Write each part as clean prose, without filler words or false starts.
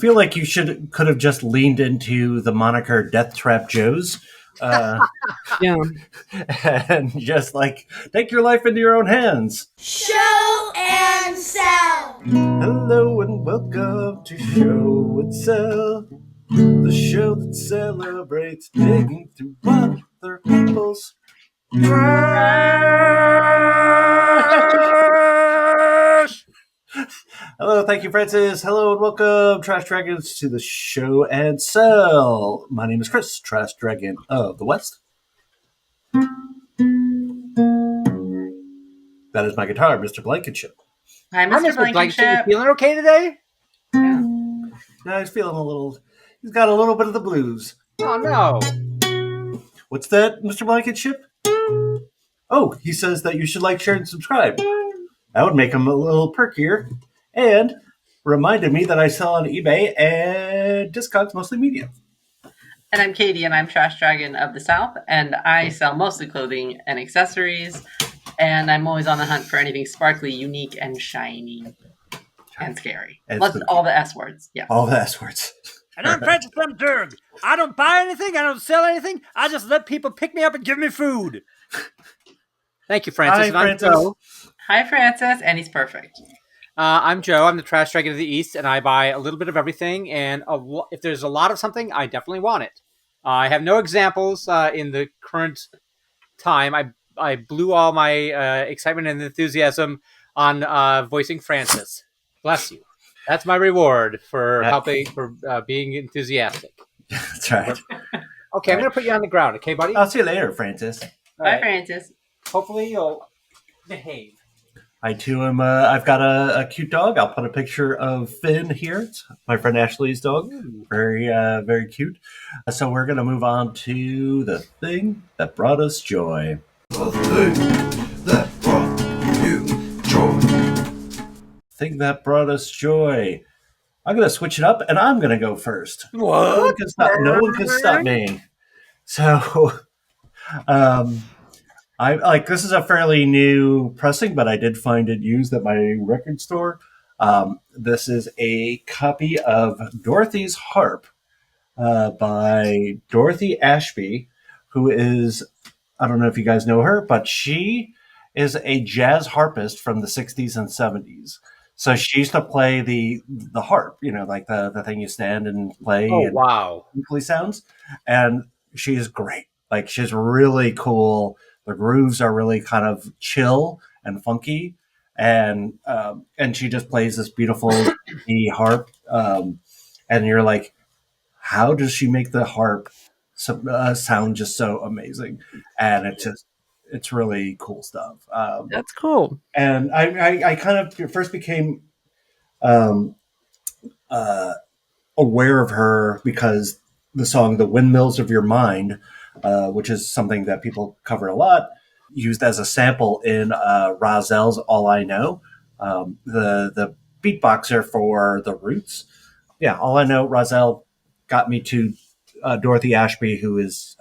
feel like you could have just leaned into the moniker Death Trap Joe's. Yeah. And just like take your life into your own hands. Show and Sell. Hello and welcome to Show and Sell, the show that celebrates digging through other people's trash. Hello, thank you, Francis. Hello and welcome, Trash Dragons, to the Show and Sell. My name is Chris, Trash Dragon of the West. That is my guitar, Mr. Blankenship. Hi, Mr. Blankenship. You feeling okay today? Yeah. Now he's feeling he's got a little bit of the blues. Oh, no. What's that, Mr. Blankenship? Oh, he says that you should like, share, and subscribe. That would make him a little perkier. And reminded me that I sell on eBay and Discogs, mostly media. And I'm Katie, and I'm Trash Dragon of the South, and I sell mostly clothing and accessories, and I'm always on the hunt for anything sparkly, unique, and shiny, and scary. Plus all the S words. Yeah. All the S words. And I'm Francis Durg. I don't buy anything. I don't sell anything. I just let people pick me up and give me food. Thank you, Francis. Hi, Francis. I'm Joe. Hi, Francis, and he's perfect. I'm Joe. I'm the Trash Dragon of the East, and I buy a little bit of everything. And if there's a lot of something, I definitely want it. I have no examples in the current time. I blew all my excitement and enthusiasm on voicing Francis. Bless you. That's my reward for being enthusiastic. That's right. Okay, I'm going to put you on the ground. Okay, buddy? I'll see you later, Francis. Bye, Francis. Hopefully you'll behave. I too am. I've got a cute dog. I'll put a picture of Finn here. It's my friend Ashley's dog. Very, very cute. So we're gonna move on to the thing that brought us joy. The thing that brought you joy. Thing that brought us joy. I'm gonna switch it up, and I'm gonna go first. What? No one can stop me. So, I like this is a fairly new pressing, but I did find it used at my record store. This is a copy of Dorothy's Harp by Dorothy Ashby, who is, I don't know if you guys know her, but she is a jazz harpist from the 60s and 70s. So she used to play the harp, like the thing you stand and play. Oh, and wow. tinkly sounds. And she is great. Like, she's really cool. The grooves are really kind of chill and funky, and she just plays this beautiful harp. And you're like, how does she make the harp sound just so amazing? And it's really cool stuff. That's cool. And I kind of first became aware of her because the song "The Windmills of Your Mind," which is something that people cover a lot, used as a sample in Rozell's All I Know, the beatboxer for The Roots. Yeah, All I Know, Rozell got me to Dorothy Ashby, who is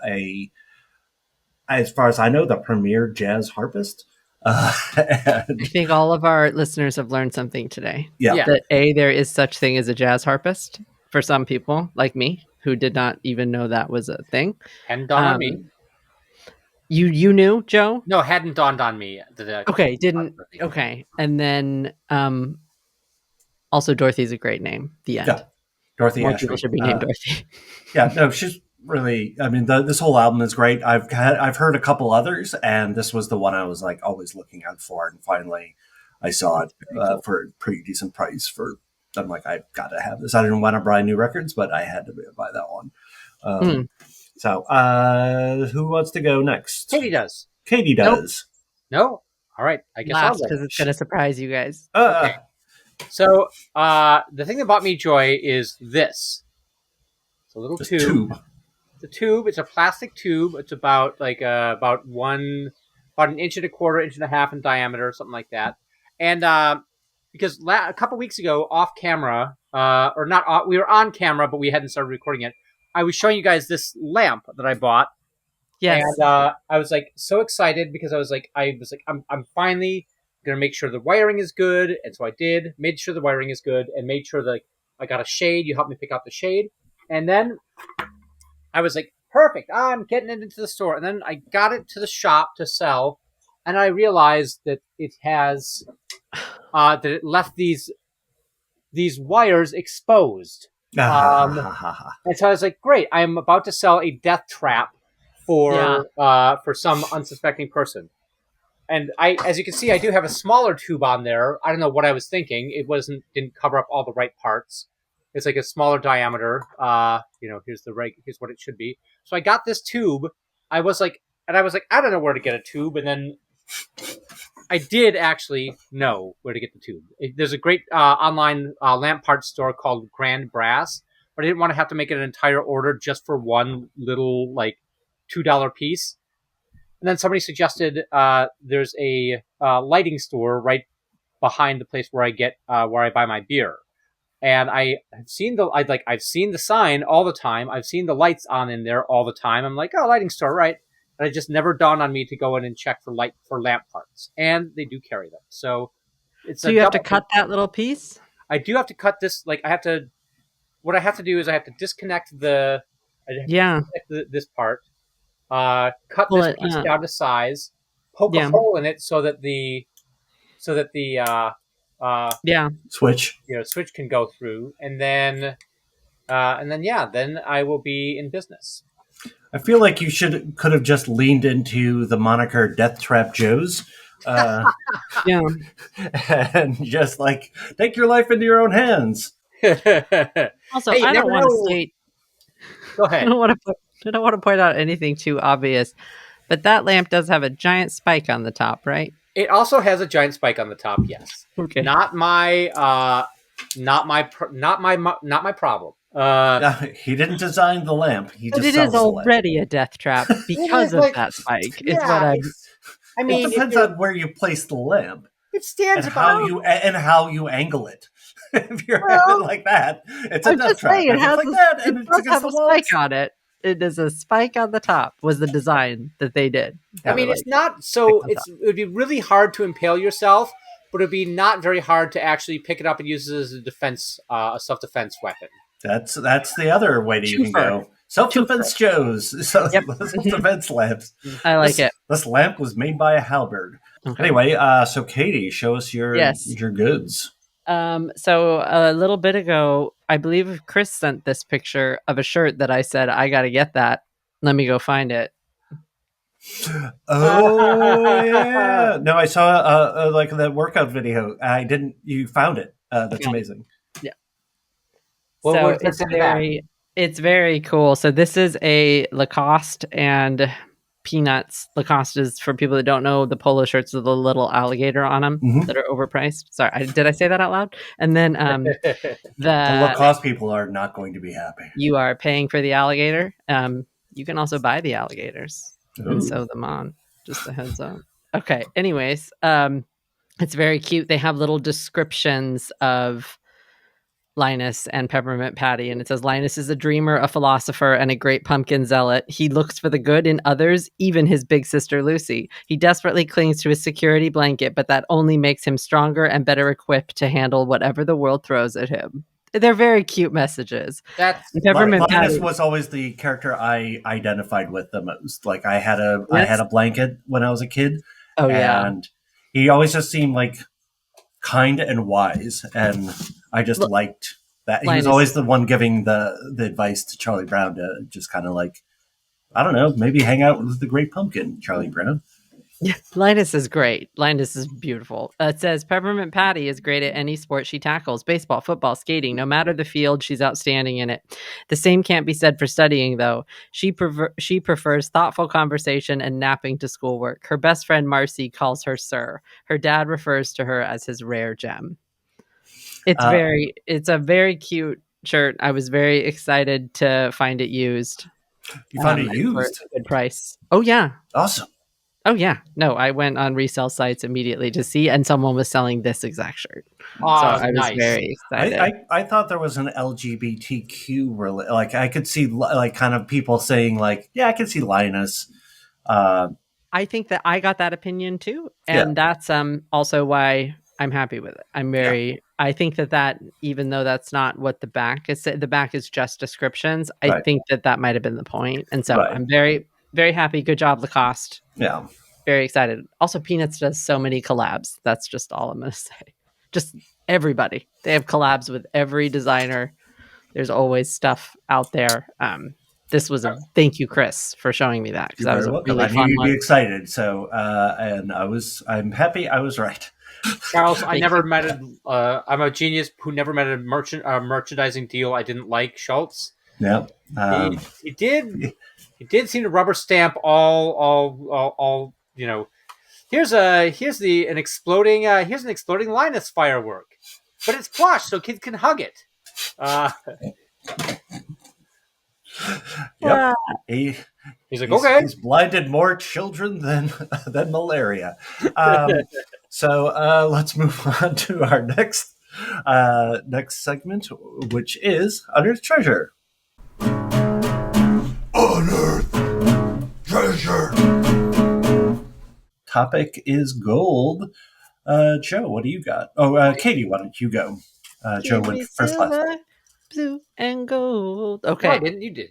as far as I know, the premier jazz harpist. I think all of our listeners have learned something today. Yeah. That there is such thing as a jazz harpist for some people, like me, who did not even know that was a thing. Hadn't dawned on me. You knew, Joe? No, hadn't dawned on me. Okay, didn't. Okay. And then also Dorothy's a great name. The end. Yeah. Dorothy More Ashby. people should be named Dorothy. Yeah, no, she's really, I mean, this whole album is great. I've heard a couple others, and this was the one I was like always looking out for. And finally I saw it for a pretty decent price I'm like, I've got to have this. I didn't want to buy new records, but I had to buy that one. So, who wants to go next? Katie does. Katie does. No? All right. I guess I'll go. Because it's going to surprise you guys. Okay. So, the thing that brought me joy is this. It's a little tube. It's a tube. It's a plastic tube. It's about about an inch and a quarter, inch and a half in diameter, something like that. And because a couple weeks ago, off camera, or not, we were on camera, but we hadn't started recording it. I was showing you guys this lamp that I bought. Yes. And I was like so excited because I was like, I'm finally going to make sure the wiring is good. And so I did, made sure the wiring is good, and made sure that I got a shade. You helped me pick out the shade. And then I was like, perfect. I'm getting it into the store. And then I got it to the shop to sell. And I realized that it has, that it left these wires exposed. And so I was like, great. I'm about to sell a death trap for some unsuspecting person. And as you can see, I do have a smaller tube on there. I don't know what I was thinking. It didn't cover up all the right parts. It's like a smaller diameter. Here's what it should be. So I got this tube. I was like, I don't know where to get a tube. And then I did actually know where to get the tube. There's a great online lamp parts store called Grand Brass, but I didn't want to have to make an entire order just for one little like $2 piece. And then somebody suggested there's a lighting store right behind the place where I buy my beer. And I've seen the sign all the time. I've seen the lights on in there all the time. I'm like, oh, lighting store, right? And it just never dawned on me to go in and check for lamp parts. And they do carry them. So you have to cut that little piece? I do have to cut this. What I have to do is I have to disconnect this part, cut this piece down to size, poke a hole in it so that the switch can go through, and then I will be in business. I feel like you could have just leaned into the moniker Death Trap Joe's. And just like take your life into your own hands. Also, I don't want to state. Go ahead. I don't want to point out anything too obvious, but that lamp does have a giant spike on the top, right? It also has a giant spike on the top. Yes. Okay. Not my problem. He didn't design the lamp. But it is already a death trap because of that spike. It depends on where you place the lamp. It stands and how you angle it. If you're like that, it's a death trap. It has a spike on it. It is a spike on the top. Was the design that they did? It's not so. It would be really hard to impale yourself, but it'd be not very hard to actually pick it up and use it as a defense, a self-defense weapon. That's the other way you can go. Self-defense Joe's. Self-defense lamps. I like it. This lamp was made by a halberd. Okay. Anyway, so Katie, show us your goods. So a little bit ago, I believe Chris sent this picture of a shirt that I said, I got to get that. Let me go find it. Oh, yeah. No, I saw like that workout video. I didn't. You found it. That's amazing. Yeah. Well, so it's very cool. So this is a Lacoste and Peanuts. Lacoste is, for people that don't know, the polo shirts with the little alligator on them that are overpriced. Sorry, did I say that out loud? And then the Lacoste people are not going to be happy. You are paying for the alligator. You can also buy the alligators and sew them on. Just a heads up. Okay. Anyways, it's very cute. They have little descriptions of Linus and Peppermint Patty, and it says Linus is a dreamer, a philosopher, and a great pumpkin zealot. He looks for the good in others, even his big sister Lucy. He desperately clings to his security blanket, but that only makes him stronger and better equipped to handle whatever the world throws at him. They're very cute messages. Linus was always the character I identified with the most. Like I had a blanket when I was a kid. And he always just seemed like kind and wise, and I just liked that. He was always the one giving the advice to Charlie Brown to just kind of like, I don't know, maybe hang out with the great pumpkin, Charlie Brown. Yeah, Linus is great. Linus is beautiful. It says Peppermint Patty is great at any sport she tackles: baseball, football, skating. No matter the field, she's outstanding in it. The same can't be said for studying, though. She prefers thoughtful conversation and napping to schoolwork. Her best friend Marcy calls her Sir. Her dad refers to her as his rare gem. It's a very cute shirt. I was very excited to find it used. You found it used? For a good price. Oh yeah. Awesome. Oh yeah. No, I went on resale sites immediately to see, and someone was selling this exact shirt. So I was very excited. I thought there was an LGBTQ like I could see like kind of people saying like, yeah, I could see Linus. I think that I got that opinion too, and that's also why I'm happy with it. I'm very. I think that even though that's not what the back is, the back is just descriptions. I Right. think that might have been the point, and so Right. I'm very, very happy. Good job, Lacoste. Yeah. Very excited. Also, Peanuts does so many collabs. That's just all I'm gonna say. Just everybody. They have collabs with every designer. There's always stuff out there. This was a thank you, Chris, for showing me that because that was a welcome. really I knew fun you'd be one. excited. So, and I'm happy I was right. Charles, I never met I'm a genius who never met a merchandising deal I didn't like. Schultz. Yeah. He did seem to rubber stamp all. You know, here's an exploding Linus firework, but it's plush, so kids can hug it. Yep. He's like, okay. He's blinded more children than malaria. So let's move on to our next segment, which is Unearthed Treasure. Unearthed treasure. Topic is gold. Joe, what do you got? Oh, Katie, why don't you go? Joe went first last time. Blue and gold. Okay. No, I didn't. You did,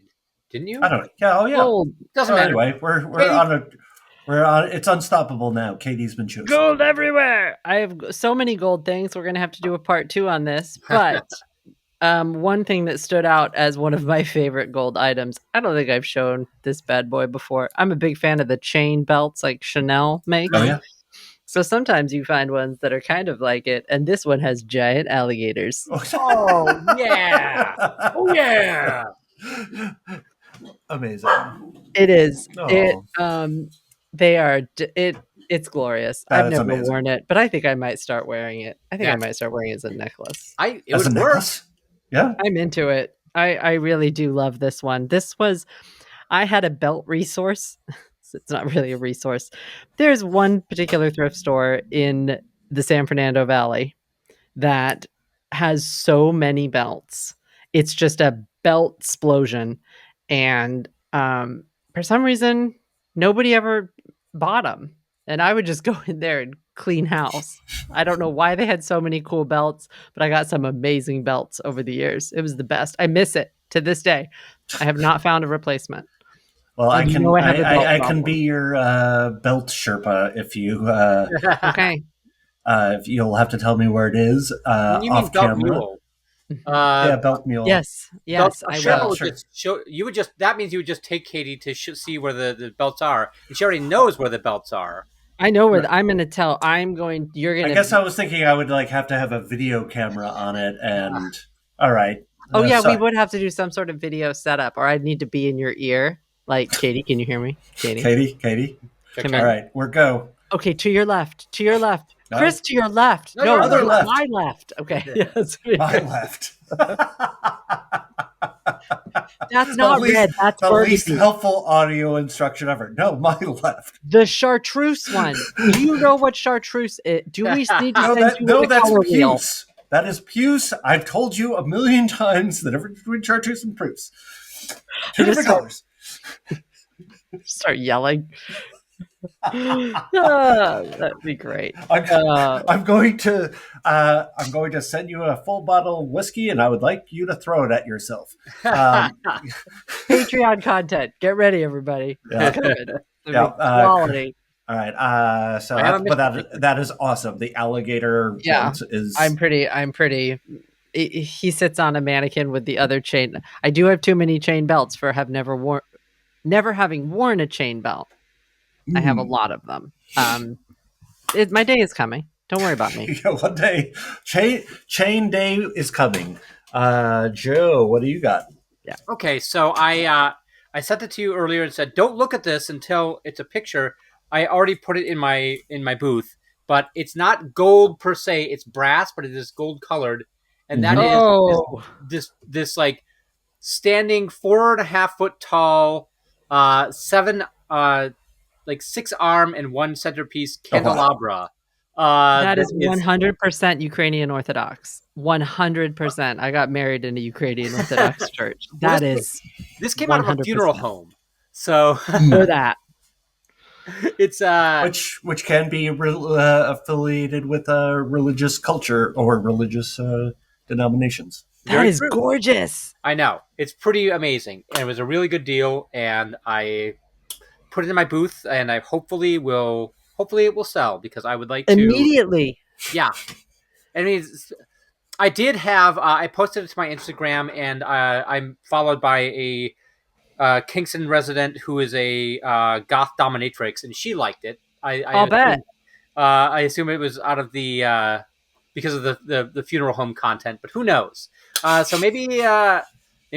didn't you? I don't know. Yeah. Oh, yeah. Gold. Doesn't matter. Anyway, we're on. It's unstoppable now. Katie's been chosen. Gold everywhere. I have so many gold things. We're gonna have to do a part 2 on this. But one thing that stood out as one of my favorite gold items. I don't think I've shown this bad boy before. I'm a big fan of the chain belts like Chanel makes. Oh yeah. So sometimes you find ones that are kind of like it, and this one has giant alligators. Oh yeah! Oh yeah! Amazing. It is. Oh. They are. It's glorious. I've never amazing. worn it, but I think I might start wearing it. I think I might start wearing it as a necklace. It As would a work. necklace? Yeah. I'm into it. I really do love this one. I had a belt resource. It's not really a resource. There's one particular thrift store in the San Fernando Valley that has so many belts. It's just a belt explosion. And for some reason, nobody ever bought them. And I would just go in there and clean house. I don't know why they had so many cool belts, but I got some amazing belts over the years. It was the best. I miss it to this day. I have not found a replacement. Well, I can. I can problem. be your belt Sherpa if you. Okay. If you'll have to tell me where it is When you mean off belt camera. mule. Yeah, belt mule. Yes. I will. Sure. That means you would just take Katie to see where the belts are, and she already knows where the belts are. I know where I'm going to tell. You're going to. I guess I was thinking I would have to have a video camera on it, and all right. Oh yeah, sorry. we would have to do some sort of video setup, or I'd need to be in your ear. Like, Katie, can you hear me? Katie. Come All right, we're go. Okay, to your left. No. Chris, to your left. No, your other left. My left. Okay. Yes. My left. That's not red. That's the least burgundy. helpful audio instruction ever. No, my left. The chartreuse one. Do you know what chartreuse is? Do we need to send you No, the that's color wheel? puce. That is puce. I've told you a million times the difference between chartreuse and puce. Two different colors. Start yelling. That'd be great. I'm going to send you a full bottle of whiskey, and I would like you to throw it at yourself. Patreon content. Get ready, everybody. Yeah. Quality. All right. That is awesome. The alligator belt is. I'm pretty. He sits on a mannequin with the other chain. I do have too many chain belts for never having worn a chain belt. I have a lot of them. My day is coming. Don't worry about me. One day, chain day is coming. Joe, what do you got? Yeah. Okay, so I sent it to you earlier and said, don't look at this until it's a picture. I already put it in my booth, but it's not gold per se. It's brass, but it is gold colored, and that is this like standing 4.5 foot tall, 7 like 6 arm and 1 centerpiece candelabra. That is 100% Ukrainian Orthodox. 100%. I got married in a Ukrainian Orthodox church. This came out of a funeral home, so for that. It's which can be affiliated with religious culture or religious denominations. That very is true. gorgeous. I know. It's pretty amazing. And it was a really good deal. And I put it in my booth, and hopefully it will sell, because I would like to. Immediately. Yeah. I mean, I did have, I posted it to my Instagram, and I'm followed by a Kingston resident who is a Goth Dominatrix, and she liked it. I'll bet. I assume it was out of the because of the funeral home content, but who knows? So maybe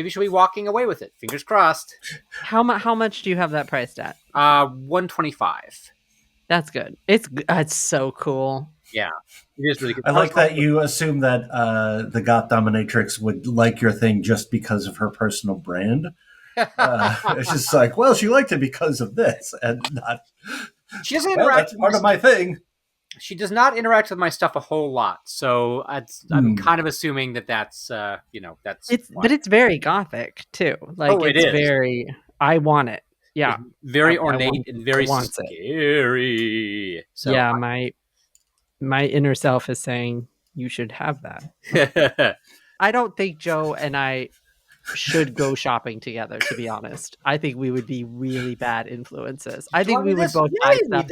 she'll be walking away with it. Fingers crossed. How much do you have that priced at? $125. That's good. It's so cool. Yeah, it is really good. I like that you assume that the Goth Dominatrix would like your thing just because of her personal brand. It's just like, well, she liked it because of this, and not. She doesn't well, interact. that's part of my thing. She does not interact with my stuff a whole lot, so I'm kind of assuming that's that's. But it's very gothic too. Like it it's is. very. I want it. Yeah, it's very I ornate and very scary. So yeah, my inner self is saying you should have that. I don't think Joe and I should go shopping together, to be honest. I think we would be really bad influences. I think we would both buy stuff.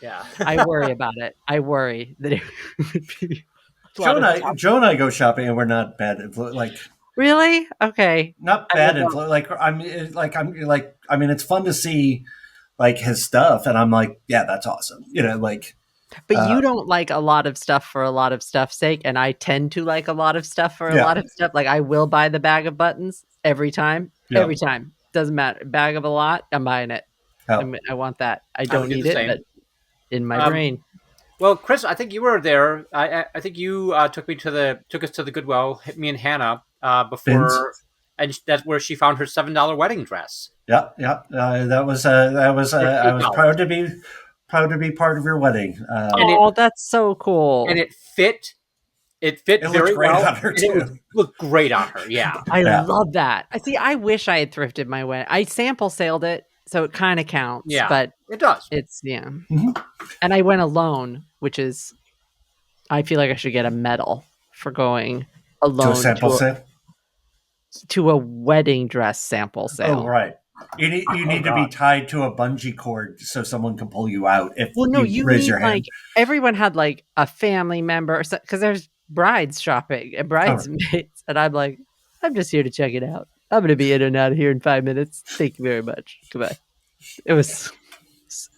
Yeah. I worry about it. I worry that it would be. Joe and I go shopping, and we're not bad influence. Like, really? Okay. not bad influence. I mean, it's fun to see like his stuff, and I'm like, yeah, that's awesome. But you don't like a lot of stuff for a lot of stuff's sake, and I tend to like a lot of stuff for a lot of stuff. Like, I will buy the bag of buttons every time. Yeah. Every time. Doesn't matter. Bag of a lot, I'm buying it. Oh. I want that. I don't need it, but in my brain. Well, Chris, I think you were there. I think you took us to the Goodwill, me and Hannah, before, Vince. And that's where she found her $7 wedding dress. Yeah. I was proud to be part of your wedding. That's so cool. And it fit. It very great well. On her too. It looked great on her. Yeah, I love that. I wish I had thrifted my wedding. I sample sailed it, so it kind of counts. Yeah, but it does. It's Mm-hmm. And I went alone, which is, I feel like I should get a medal for going alone to a sample sale. To a wedding dress sample sale. Oh, right. You need to be tied to a bungee cord so someone can pull you out if you raise your hand. Like, everyone had like a family member, because there's brides shopping and bridesmaids, and I'm like, I'm just here to check it out. I'm going to be in and out of here in 5 minutes. Thank you very much. Goodbye. It was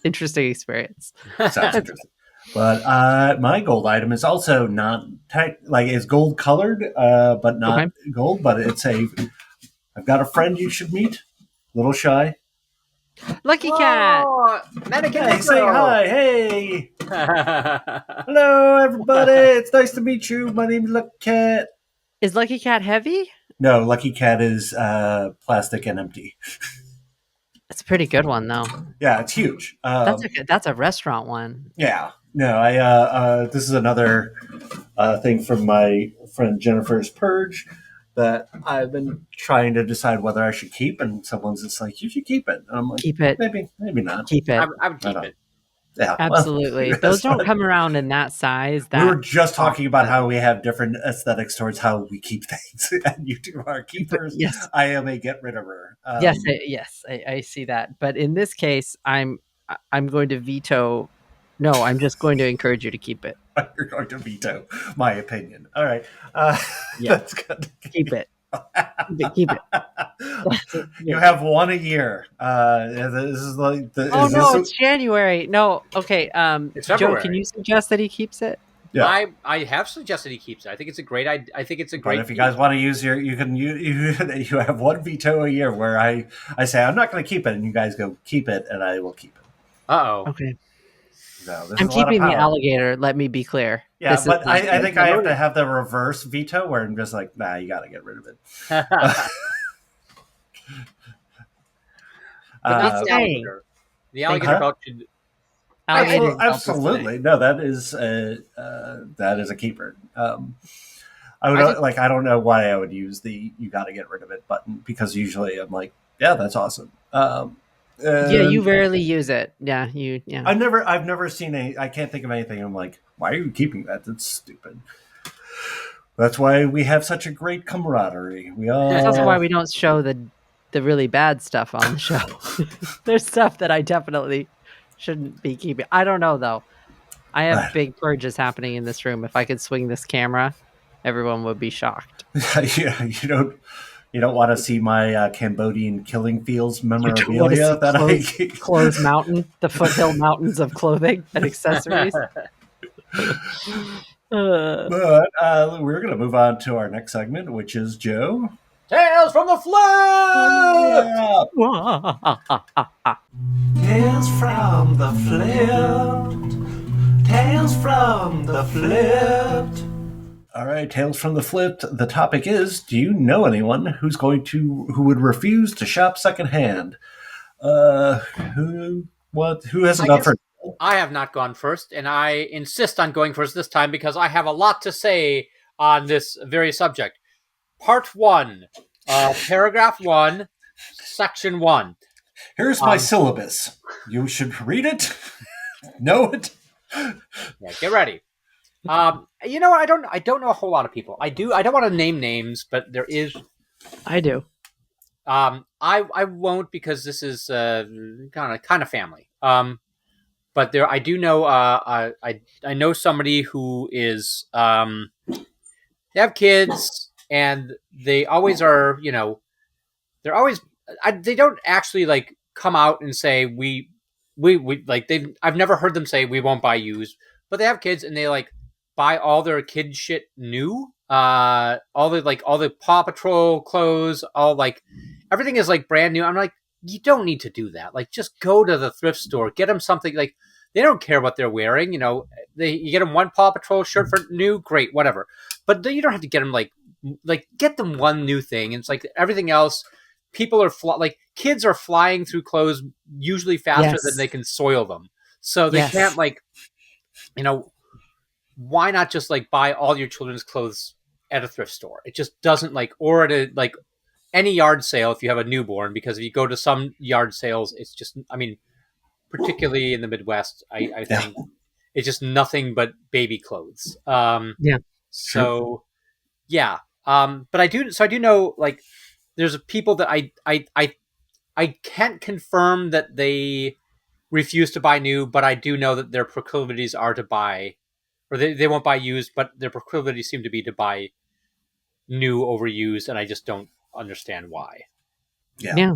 interesting experience. Sounds interesting. But my gold item is also not is gold colored, but not gold. But I've got a friend you should meet. Little shy. Lucky Cat. Hey, say hi. Hey. Hello, everybody. It's nice to meet you. My name's Lucky Cat. Is Lucky Cat heavy? No, Lucky Cat is plastic and empty. It's a pretty good one, though. Yeah, it's huge. That's a restaurant one. Yeah. No, this is another thing from my friend Jennifer's Purge that I've been trying to decide whether I should keep, and someone's just like, you should keep it. And I'm like, keep it. Maybe not. Keep it. I would keep it. Yeah, absolutely. Well, those don't come around in that size. We were just talking about how we have different aesthetics towards how we keep things, and you two are keepers. Yes. I am a get rid of her. Yes, I see that. But in this case, I'm going to veto. No, I'm just going to encourage you to keep it. You're going to veto my opinion. All right. That's good. Keep it. Keep it. You have one a year. This is like it's January. No, okay. It's Joe, can you suggest that he keeps it? Yeah. I have suggested he keeps it. I think it's a great idea. I think it's a great. But if you guys want to use you have one veto a year where I say I'm not going to keep it, and you guys go keep it, and I will keep it. Okay. No, I'm keeping the alligator. Let me be clear. Yeah, but I think I have to have the reverse veto where I'm just like, nah, you got to get rid of it. The alligator belt should. Absolutely, no. That is a keeper. I don't know why I would use the "you got to get rid of it" button, because usually I'm like, yeah, that's awesome. Yeah, you And rarely use it. Yeah, yeah. I've never seen any. I can't think of anything. I'm like, why are you keeping that? That's stupid. That's why we have such a great camaraderie. We That's also why all we don't show the really bad stuff on the show. There's stuff that I definitely shouldn't be keeping. I don't know though. I have big purges happening in this room. If I could swing this camera, everyone would be shocked. yeah, you don't want to see my Cambodian killing fields You don't want to see memorabilia that I clothes mountain, the foothill mountains of clothing and accessories. But we're going to move on to our next segment, which is Joe. Tales from the Flypt! Tales from the flipped. Tales from the flipped. All right, Tales from the Flipped. The topic is: do you know anyone who would refuse to shop secondhand? Who hasn't gone first? I have not gone first, and I insist on going first this time because I have a lot to say on this very subject. Part 1, paragraph 1, section 1. Here's my syllabus. You should read it, know it. Yeah, get ready. You know what? I don't know a whole lot of people. I don't want to name names, but there is. I do. I won't because this is kind of family. But there I do know. I know somebody who is. They have kids, and they always are. You know, they're always. They don't actually like come out and say we like they. I've never heard them say we won't buy used, but they have kids and they like buy all their kid shit new. All the Paw Patrol clothes, all like everything is like brand new. I'm like, you don't need to do that. Like, just go to the thrift store, get them something. Like, they don't care what they're wearing. You know, you get them one Paw Patrol shirt for new, great, whatever. But you don't have to get them like get them one new thing. And it's like everything else. People are like kids are flying through clothes usually faster than they can soil them. So they can't like, you know, why not just like buy all your children's clothes at a thrift store? It just doesn't like, or at a like any yard sale if you have a newborn, because if you go to some yard sales, it's just, I mean, particularly in the Midwest, I think it's just nothing but baby clothes. So yeah. But I do know like there's people that I can't confirm that they refuse to buy new, but I do know that their proclivities are to buy, or they won't buy used, but their proclivities seem to be to buy new over used, and I just don't understand why. Yeah.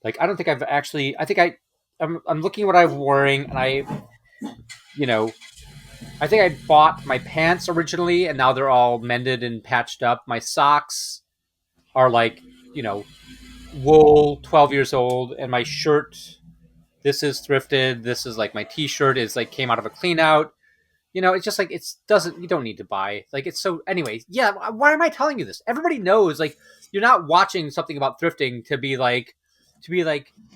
Like, I don't think I've actually, I'm looking at what I'm wearing, and I think I bought my pants originally, and now they're all mended and patched up. My socks are like, wool, 12 years old, and my shirt, this is thrifted. This is like my t-shirt is like came out of a clean out. It's just like, you don't need to buy. Like, it's so, anyways, yeah, why am I telling you this? Everybody knows, like, you're not watching something about thrifting to be like,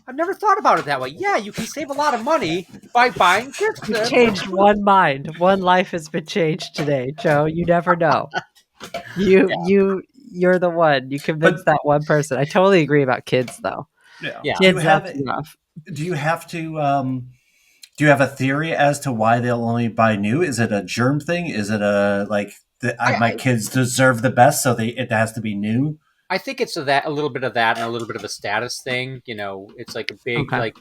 I've never thought about it that way. Yeah, you can save a lot of money by buying thrift. You've changed one mind. One life has been changed today, Joe. You never know. You're the one. You convinced that one person. I totally agree about kids, though. Yeah. Kids, that's enough. Do you have to? Do you have a theory as to why they'll only buy new? Is it a germ thing? Is it a like my kids deserve the best, so it has to be new? I think it's a little bit of that and a little bit of a status thing. It's like a big like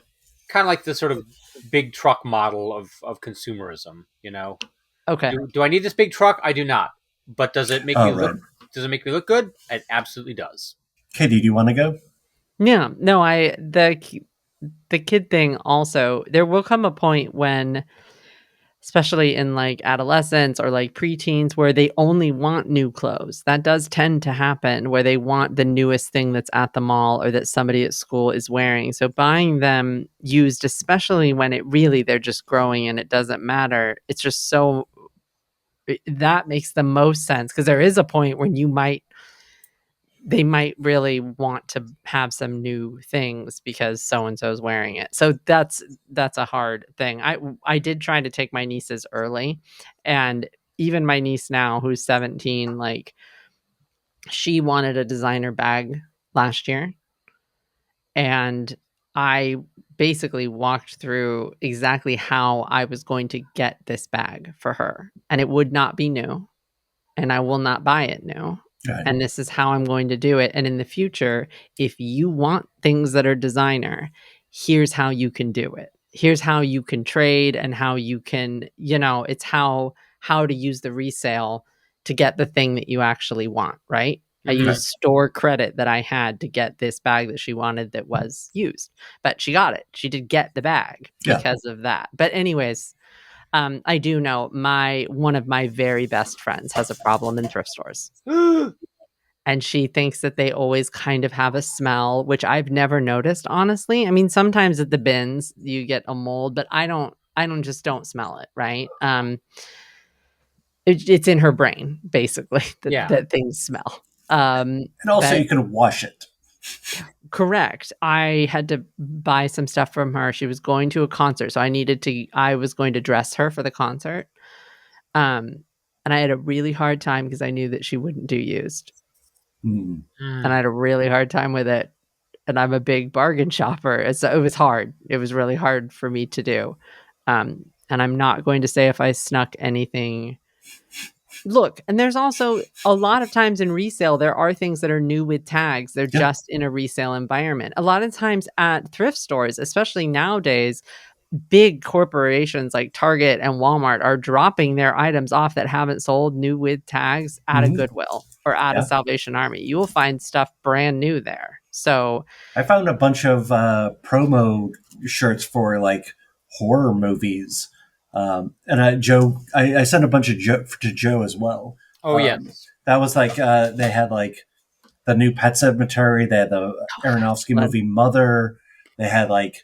kind of like the sort of big truck model of consumerism. Okay. Do I need this big truck? I do not. But does it make me look? Does it make me look good? It absolutely does. Katie, do you want to go? Yeah. No. The kid thing also, there will come a point when, especially in like adolescence or like preteens, where they only want new clothes. That does tend to happen, where they want the newest thing that's at the mall or that somebody at school is wearing. So buying them used, especially when they're just growing and it doesn't matter. It's just that makes the most sense, because there is a point when they might really want to have some new things because so-and-so is wearing it. So that's a hard thing. I did try to take my nieces early, and even my niece now, who's 17, like, she wanted a designer bag last year, and I basically walked through exactly how I was going to get this bag for her. And it would not be new. And I will not buy it new. Right. And this is how I'm going to do it. And in the future, if you want things that are designer, here's how you can do it. Here's how you can trade and how you can, it's how to use the resale to get the thing that you actually want, right? I used store credit that I had to get this bag that she wanted that was used, but she got it. She did get the bag because of that. But anyways, I do know one of my very best friends has a problem in thrift stores. And she thinks that they always kind of have a smell, which I've never noticed, honestly. I mean, sometimes at the bins you get a mold, but I don't don't smell it, right? It's in her brain, basically, that things smell. And also you can wash it. Correct. I had to buy some stuff from her. She was going to a concert, so I was going to dress her for the concert. And I had a really hard time because I knew that she wouldn't do used. And I had a really hard time with it. And I'm a big bargain shopper. So it was hard. It was really hard for me to do. And I'm not going to say if I snuck anything. Look, and there's also a lot of times in resale, there are things that are new with tags. They're just in a resale environment. A lot of times at thrift stores, especially nowadays, big corporations like Target and Walmart are dropping their items off that haven't sold new with tags at a Goodwill or at a Salvation Army. You will find stuff brand new there. So I found a bunch of promo shirts for like horror movies. And I sent a bunch of to Joe as well. Oh, yes. That was like, they had like the new Pet Sematary. They had the Aronofsky movie Mother. They had like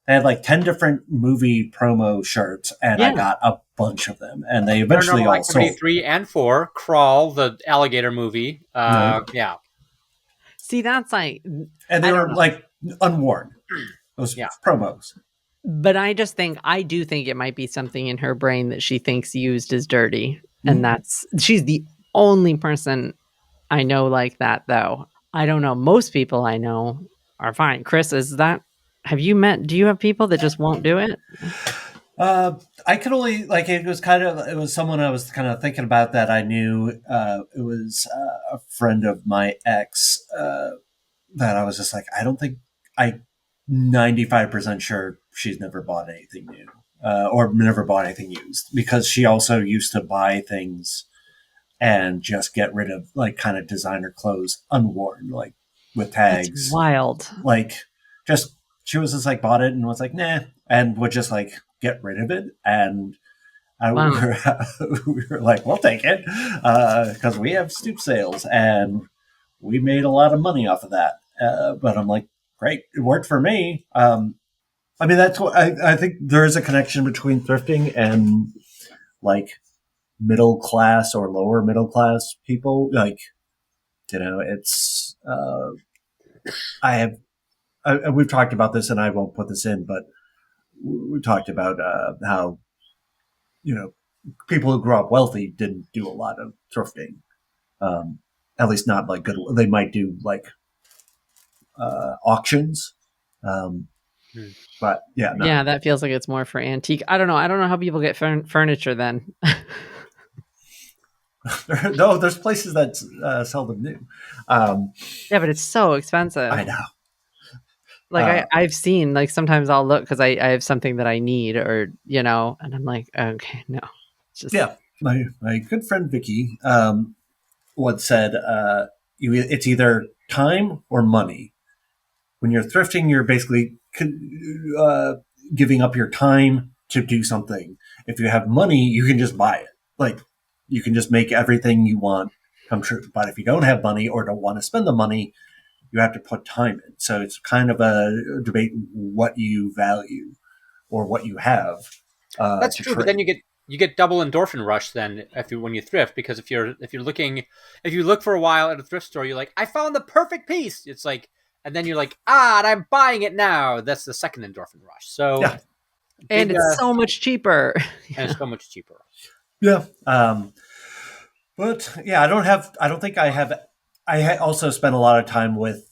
10 different movie promo shirts, and I got a bunch of them, and they eventually all sold. 3 and 4, Crawl, the alligator movie. Yeah. See, that's like... And they were like unworn, those promos. But I do think it might be something in her brain that she thinks used is dirty. And she's the only person I know like that, though. I don't know. Most people I know are fine. Chris, do you have people that just won't do it? I could only, it was someone I was kind of thinking about that I knew. It was a friend of my ex that I was just like, 95% sure she's never bought anything new or never bought anything used, because she also used to buy things and just get rid of like kind of designer clothes unworn, like with tags. That's wild. She was just like bought it and was like, nah, and would just like get rid of it. And we were like, we'll take it because we have stoop sales and we made a lot of money off of that. But I'm like, great, it worked for me. I mean, that's what I think there is a connection between thrifting and like middle class or lower middle class people. Like, it's we've talked about this, and I won't put this in, but we talked about how people who grew up wealthy didn't do a lot of thrifting, at least not like good. They might do like auctions, but yeah, that feels like it's more for antique. I don't know how people get furniture then. No, there's places that sell them new. Yeah, but it's so expensive. I know. Like I've seen, like sometimes I'll look because I have something that I need, or and I'm like, okay, no, my good friend Vicky once said, it's either time or money. When you're thrifting, you're basically giving up your time to do something. If you have money, you can just buy it. Like you can just make everything you want come true. But if you don't have money or don't want to spend the money, you have to put time in. So it's kind of a debate what you value or what you have. That's true, but then you get double endorphin rush then when you thrift, because if you look for a while at a thrift store, you're like, I found the perfect piece. It's like, and then you're like, and I'm buying it now. That's the second endorphin rush. So and it's so much cheaper. And it's so much cheaper. Yeah. But yeah, I don't think I have. I also spent a lot of time with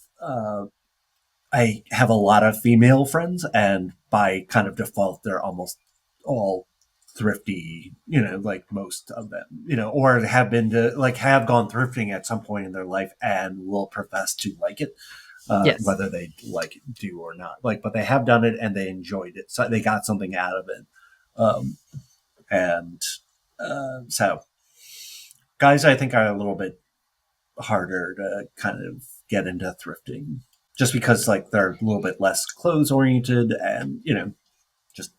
I have a lot of female friends, and by kind of default, they're almost all thrifty, like most of them, or have been have gone thrifting at some point in their life and will profess to like it, Yes. whether they do or not. But they have done it and they enjoyed it, so they got something out of it. And so, guys, I think are a little bit harder to kind of get into thrifting, just because they're a little bit less clothes oriented, and just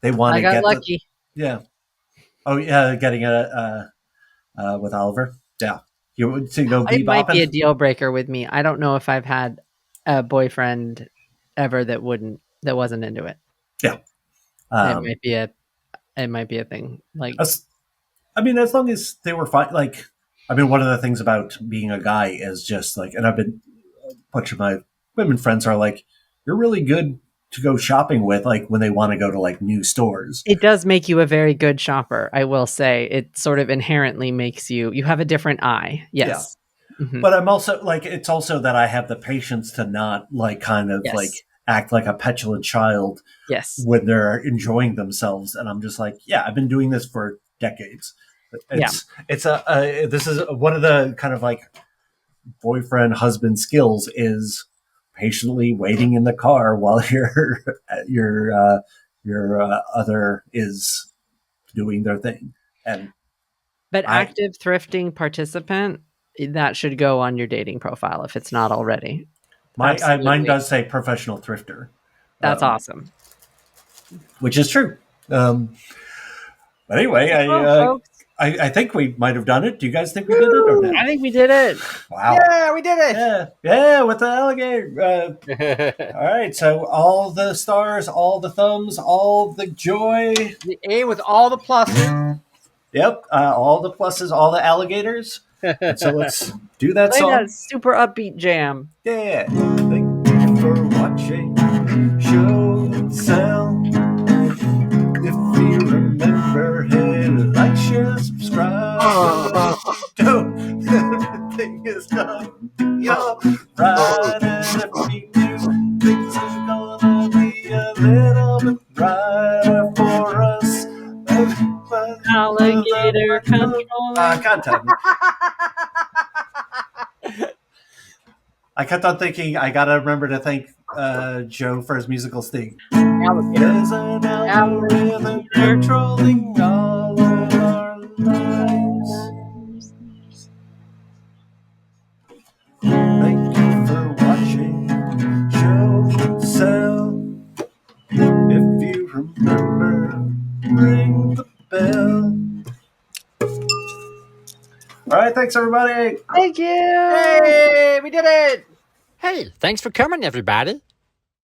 they want I to got get lucky. yeah. Oh yeah, getting with Oliver. Yeah, you would to go It might be a bebopping. deal breaker with me. I don't know if I've had a boyfriend ever that wasn't into it. Yeah, It might be a thing. Like, as long as they were fine. One of the things about being a guy is just and I've been a bunch of my women friends are you're really good to go shopping with, when they want to go to new stores. it does make you a very good shopper. I will say it sort of inherently makes you have a different eye. Yes. Yeah. Mhm. But I'm also it's also that I have the patience to not Yes. act like a petulant child Yes. when they're enjoying themselves, and I'm just I've been doing this for decades. This is one of the kind of boyfriend husband skills is patiently waiting in the car while your other is doing their thing. And But active thrifting participant, that should go on your dating profile if it's not already. mine does say professional thrifter. That's awesome. Which is true. But anyway, I think we might have done it. Do you guys think we did it or not? I think we did it. Wow. Yeah, we did it. Yeah, with the alligator. All right, so all the stars, all the thumbs, all the joy. The A with all the pluses. Yep, all the pluses, all the alligators. And so let's do that Play song. that super upbeat jam. Yeah. Thank you for watching Show and Sell. If you remember, hit like, share, subscribe. Don't everything is done. You're right, and if you do, things are gonna be a little bit brighter for us. Alligator control. Content. I kept on thinking I gotta remember to thank Joe for his musical sting. There's an algorithm controlling all of our lives. Thank you for watching Show and Sell. If you remember, ring the bell. All right, thanks everybody. Thank you. Hey, we did it. Hey, thanks for coming, everybody.